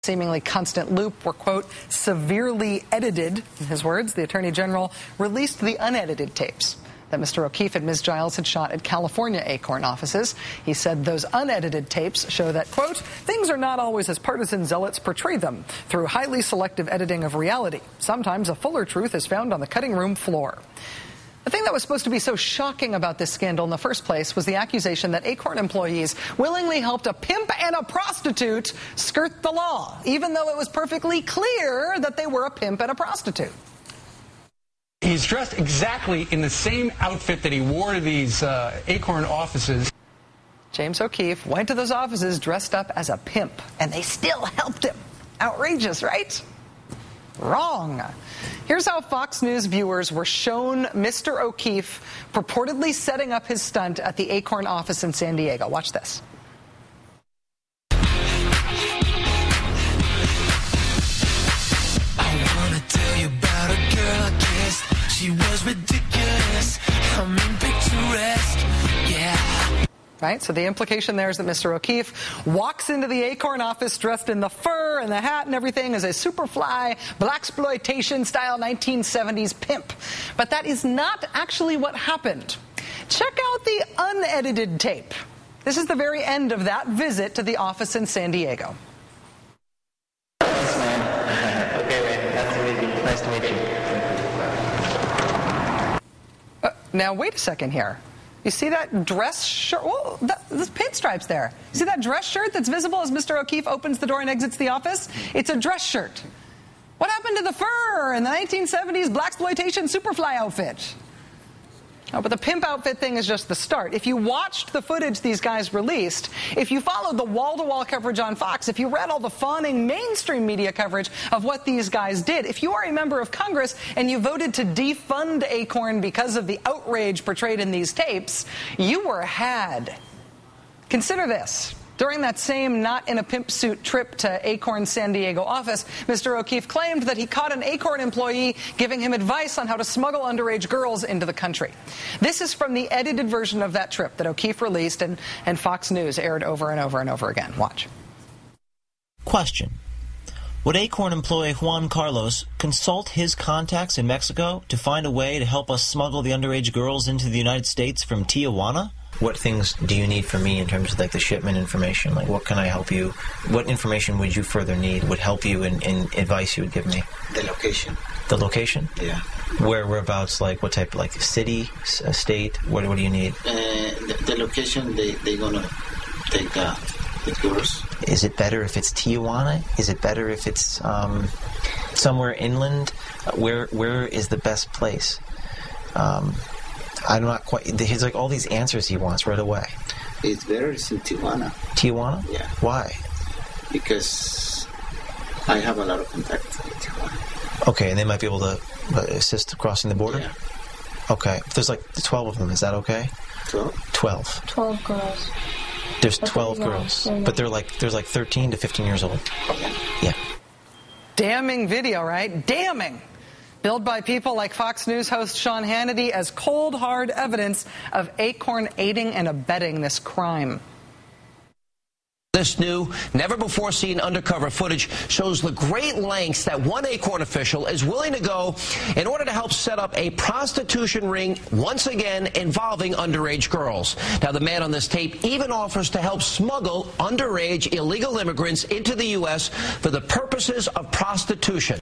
seemingly constant loop were, quote, severely edited, in his words. The Attorney General released the unedited tapes that Mr. O'Keefe and Ms. Giles had shot at California ACORN offices. He said those unedited tapes show that, quote, things are not always as partisan zealots portray them through highly selective editing of reality. Sometimes a fuller truth is found on the cutting room floor. The thing that was supposed to be so shocking about this scandal in the first place was the accusation that ACORN employees willingly helped a pimp and a prostitute skirt the law, even though it was perfectly clear that they were a pimp and a prostitute. He's dressed exactly in the same outfit that he wore to these ACORN offices. James O'Keefe went to those offices dressed up as a pimp, and they still helped him. Outrageous, right? Wrong. Here's how Fox News viewers were shown Mr. O'Keefe purportedly setting up his stunt at the ACORN office in San Diego. Watch this. I want to tell you about a girl I kissed. She was ridiculous. I mean, picturesque. Yeah. Right? So the implication there is that Mr. O'Keefe walks into the ACORN office dressed in the fur and the hat and everything as a superfly, blaxploitation-style 1970s pimp. But that is not actually what happened. Check out the unedited tape. This is the very end of that visit to the office in San Diego. Thanks, man. Okay, man. Nice to meet you. Now, wait a second here. You see that dress shirt? Well, the pinstripes there. You see that dress shirt that's visible as Mr. O'Keefe opens the door and exits the office? It's a dress shirt. What happened to the fur and the 1970s blaxploitation superfly outfit? Oh, but the pimp outfit thing is just the start. If you watched the footage these guys released, if you followed the wall-to-wall coverage on Fox, if you read all the fawning mainstream media coverage of what these guys did, if you are a member of Congress and you voted to defund ACORN because of the outrage portrayed in these tapes, you were had. Consider this. During that same not-in-a-pimp suit trip to ACORN's San Diego office, Mr. O'Keefe claimed that he caught an ACORN employee giving him advice on how to smuggle underage girls into the country. This is from the edited version of that trip that O'Keefe released and Fox News aired over and over and over again. Watch. Question. Would ACORN employee Juan Carlos consult his contacts in Mexico to find a way to help us smuggle the underage girls into the United States from Tijuana? What things do you need from me in terms of like the shipment information? Like what can I help you? What information would you further need, would help you in advice you would give me? The location. The location? Yeah. Whereabouts, like what type, like city, state? What do you need? The location, they're going to take the girls. Is it better if it's Tijuana? Is it better if it's somewhere inland? Where is the best place? I'm not quite. He's like all these answers he wants right away. It's better in Tijuana. Tijuana? Yeah. Why? Because I have a lot of contacts in Tijuana. Okay, and they might be able to assist crossing the border? Yeah. Okay. If there's like 12 of them, is that okay? 12? 12. 12 girls. There's 12 girls. But there's like 13 to 15 years old. Yeah. Damning video, right? Damning. Billed by people like Fox News host Sean Hannity as cold, hard evidence of ACORN aiding and abetting this crime. This new, never-before-seen undercover footage shows the great lengths that one ACORN official is willing to go in order to help set up a prostitution ring, once again involving underage girls. Now, the man on this tape even offers to help smuggle underage illegal immigrants into the U.S. for the purposes of prostitution.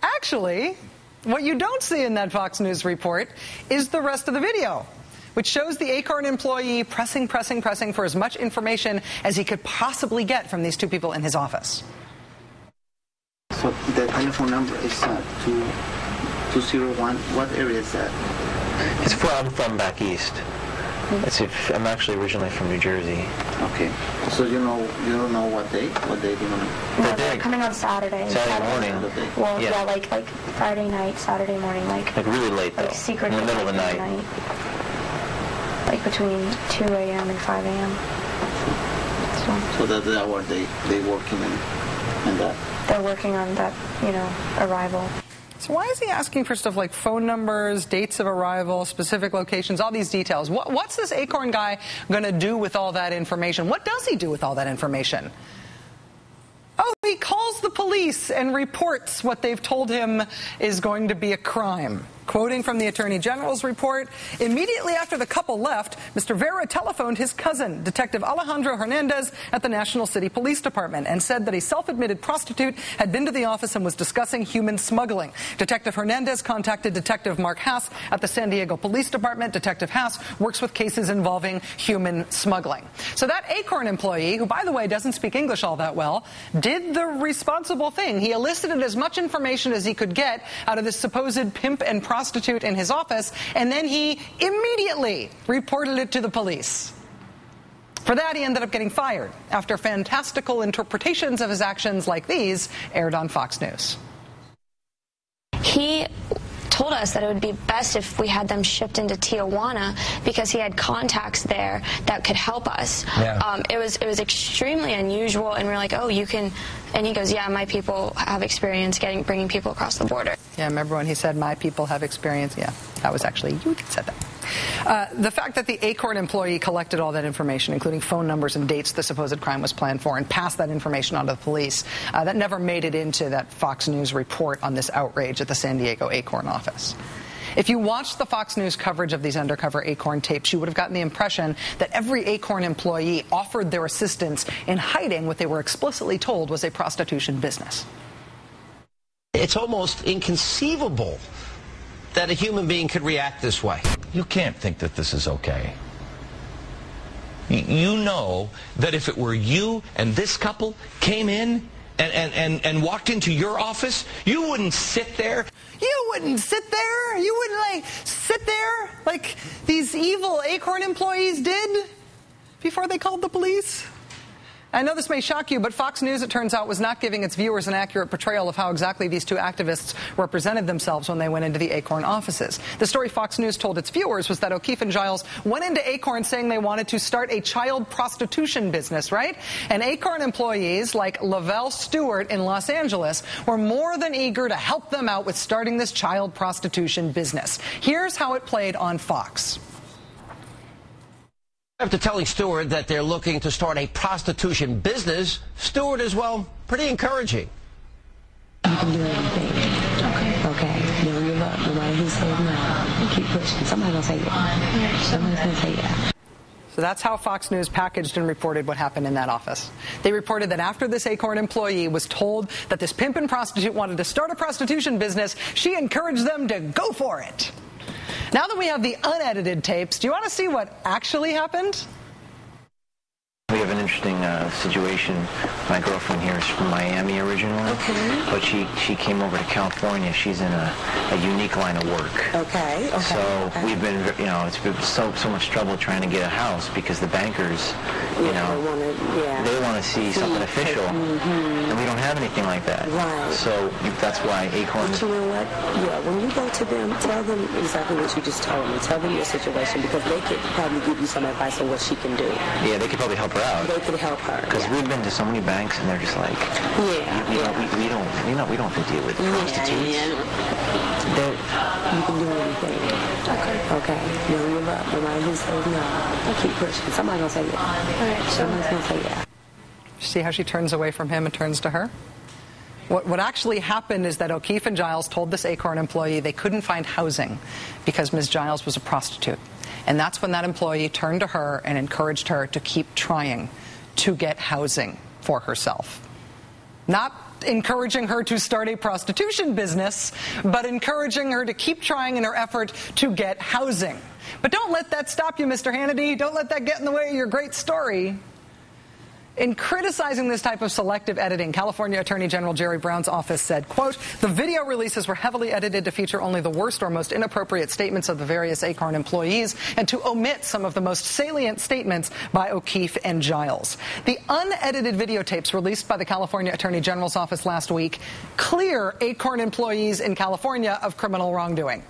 Actually, what you don't see in that Fox News report is the rest of the video, which shows the ACORN employee pressing for as much information as he could possibly get from these two people in his office. So the telephone number is 201. What area is that? I'm from back east. I'm actually originally from New Jersey. Okay. So you don't know what day? What day do you want to? No, they're coming on Saturday. Saturday morning. Well, yeah, like Friday night, Saturday morning, like really late though. Like secretly, in the middle of the night. Like between 2 a.m. and 5 a.m. So that's the hour they working in that. They're working on that, arrival. So why is he asking for stuff like phone numbers, dates of arrival, specific locations, all these details? What's this ACORN guy going to do with all that information? What does he do with all that information? Oh, police and reports what they've told him is going to be a crime. Quoting from the Attorney General's report, immediately after the couple left, Mr. Vera telephoned his cousin, Detective Alejandro Hernandez, at the National City Police Department and said that a self-admitted prostitute had been to the office and was discussing human smuggling. Detective Hernandez contacted Detective Mark Haas at the San Diego Police Department. Detective Haas works with cases involving human smuggling. So that ACORN employee, who, by the way, doesn't speak English all that well, did the responsible thing. He elicited as much information as he could get out of this supposed pimp and prostitute in his office, and then he immediately reported it to the police. For that, he ended up getting fired after fantastical interpretations of his actions like these aired on Fox News. He told us that it would be best if we had them shipped into Tijuana because he had contacts there that could help us. Yeah. It was extremely unusual, and we're like, oh, you can, and he goes, yeah, my people have experience bringing people across the border. Yeah, remember when he said, my people have experience? Yeah, that was actually you that said that. The fact that the ACORN employee collected all that information, including phone numbers and dates the supposed crime was planned for, and passed that information on to the police, that never made it into that Fox News report on this outrage at the San Diego ACORN office. If you watched the Fox News coverage of these undercover ACORN tapes, you would have gotten the impression that every ACORN employee offered their assistance in hiding what they were explicitly told was a prostitution business. It's almost inconceivable that a human being could react this way. You can't think that this is okay. You know that if it were you and this couple came in and walked into your office, you wouldn't sit there. You wouldn't sit there. You wouldn't, sit there like these evil ACORN employees did before they called the police. I know this may shock you, but Fox News, it turns out, was not giving its viewers an accurate portrayal of how exactly these two activists represented themselves when they went into the ACORN offices. The story Fox News told its viewers was that O'Keefe and Giles went into ACORN saying they wanted to start a child prostitution business, right? And ACORN employees like Lavelle Stewart in Los Angeles were more than eager to help them out with starting this child prostitution business. Here's how it played on Fox. After telling Stewart that they're looking to start a prostitution business, Stewart is, well, pretty encouraging. You can do anything. Okay. Never give up. No matter who says no. Keep pushing. Somebody's going to say yeah. Somebody's going to say yeah. So that's how Fox News packaged and reported what happened in that office. They reported that after this ACORN employee was told that this pimp and prostitute wanted to start a prostitution business, she encouraged them to go for it. Now that we have the unedited tapes, do you want to see what actually happened? We have an interesting situation. My girlfriend here is from Miami originally, but she came over to California. She's in a unique line of work. Okay. So we've been, it's been so much trouble trying to get a house because the bankers, they want to see something official, and we don't have anything like that. Right. So that's why ACORN. But you know what? Yeah, when you go to them, tell them exactly what you just told me. Tell them your situation because they could probably give you some advice on what she can do. Yeah, they could probably help her out. They could help her. Because we've been to so many banks and they're just like, we don't deal with prostitutes. You can do anything. Okay. Never give up. No matter who says no. Keep pushing. Somebody's going to say yeah. Somebody's going to say yeah. See how she turns away from him and turns to her? What actually happened is that O'Keefe and Giles told this ACORN employee they couldn't find housing because Ms. Giles was a prostitute. And that's when that employee turned to her and encouraged her to keep trying to get housing for herself. Not encouraging her to start a prostitution business, but encouraging her to keep trying in her effort to get housing. But don't let that stop you, Mr. Hannity. Don't let that get in the way of your great story. In criticizing this type of selective editing, California Attorney General Jerry Brown's office said, quote, the video releases were heavily edited to feature only the worst or most inappropriate statements of the various ACORN employees and to omit some of the most salient statements by O'Keefe and Giles. The unedited videotapes released by the California Attorney General's office last week clear ACORN employees in California of criminal wrongdoing.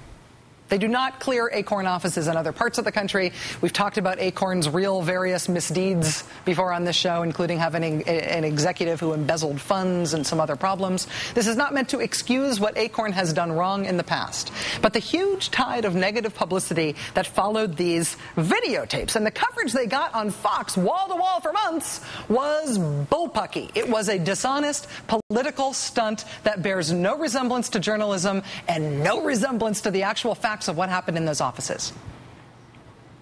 They do not clear ACORN offices in other parts of the country. We've talked about ACORN's real various misdeeds before on this show, including having an executive who embezzled funds and some other problems. This is not meant to excuse what ACORN has done wrong in the past. But the huge tide of negative publicity that followed these videotapes and the coverage they got on Fox wall-to-wall for months was bullpucky. It was a dishonest political stunt that bears no resemblance to journalism and no resemblance to the actual facts of what happened in those offices.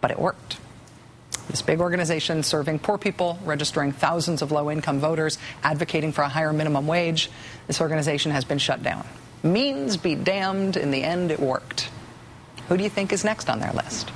But it worked. This big organization serving poor people, registering thousands of low-income voters, advocating for a higher minimum wage, this organization has been shut down. Means be damned, in the end it worked. Who do you think is next on their list?